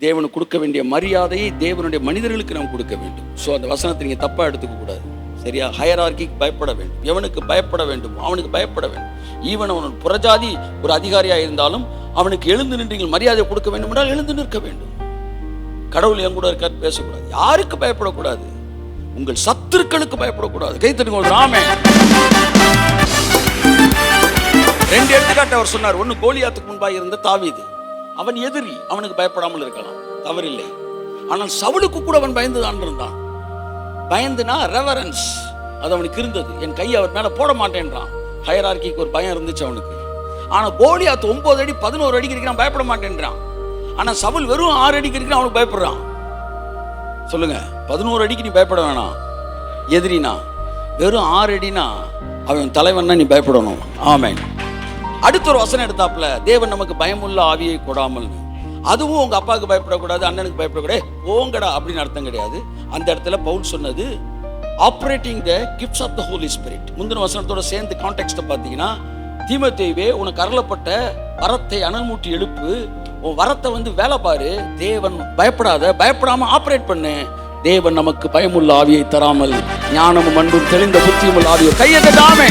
தேவனுக்கு கொடுக்க வேண்டிய மரியாதையை தேவனுடைய மனிதர்களுக்கு நாம் கொடுக்க வேண்டும். ஸோ அந்த வசனத்தை நீங்கள் தப்பாக எடுத்துக்க கூடாது. சரியா? ஹையரார்க்கிக்கு பயப்பட வேண்டும். எவனுக்கு பயப்பட வேண்டும்? அவனுக்கு பயப்பட வேண்டும். ஈவன் அவன் புறஜாதி ஒரு அதிகாரியாக இருந்தாலும் அவனுக்கு எழுந்து நின்று நீங்கள் மரியாதை கொடுக்க வேண்டும் என்றால் எழுந்து நிற்க வேண்டும். கடவுள் என் கூட இருக்கார் பேசக்கூடாது. யாருக்கு பயப்படக்கூடாது? உங்கள் சத்துருக்களுக்கு பயப்படக்கூடாது. கைத்தட்டுங்க ராமே. 2 எடுத்துக்காட்டு அவர் சொன்னார். ஒன்று, கோலியாத்துக்கு முன்பாக இருந்த தாவீது. அவன் எதிரி, அவனுக்கு பயப்படாமல் இருக்கலாம், தவறில்லை. ஆனால் சவுலுக்கு கூட அவன் பயந்துதான் இருந்தான். பயந்துனா ரெவரன்ஸ் அது அவனுக்கு இருந்தது. என் கையை அவர் மேல போட மாட்டேன்றான். ஹையரார்க்கிக்கு ஒரு பயம் இருந்துச்சு அவனுக்கு. ஆனா கோலியாத் 9 அடி 11 அடிக்கு இருக்கிறான், பயப்பட மாட்டேன்றான். ஆனா சவுல் வெறும் 6 அடிக்கு இருக்கிறான், அவனுக்கு பயப்படுறான். சொல்லுங்க, 11 அடிக்கு நீ பயப்பட வேணாம். எதிரினா வெறும் 6 அடினா அவன் தலைவன்னா நீ பயப்படணும். ஆமென். அடுத்த ஒரு வசனம் எடுத்தாப்புல, தேவன் நமக்கு பயமுள்ள ஆவியை கொடாமல். அதுவும் உங்க அப்பாவுக்கு பயப்படக்கூடாது, அண்ணனுக்கு பயப்படக்கூடாது, போங்கடா அப்படின்னு அர்த்தம் கிடையாது. அந்த இடத்துல பவுல் சொன்னது operating the gifts of the Holy Spirit. முந்தின வசனத்தோட சேர்ந்து கான்டெக்ஸ்ட பார்த்தீங்கன்னா, தீமோத்தேயுவே உனக்கு அருளப்பட்ட வரத்தை அனல் மூட்டி எழுப்பு, உன் வரத்தை வேலை பாரு. தேவன் பயப்படாத, பயப்படாம ஆப்ரேட் பண்ணு. தேவன் நமக்கு பயமுள்ள ஆவியை தராமல் ஞானமும் அன்பும் தெளிந்த புத்தியுமுள்ள ஆவியை கையெழுத்தாமே.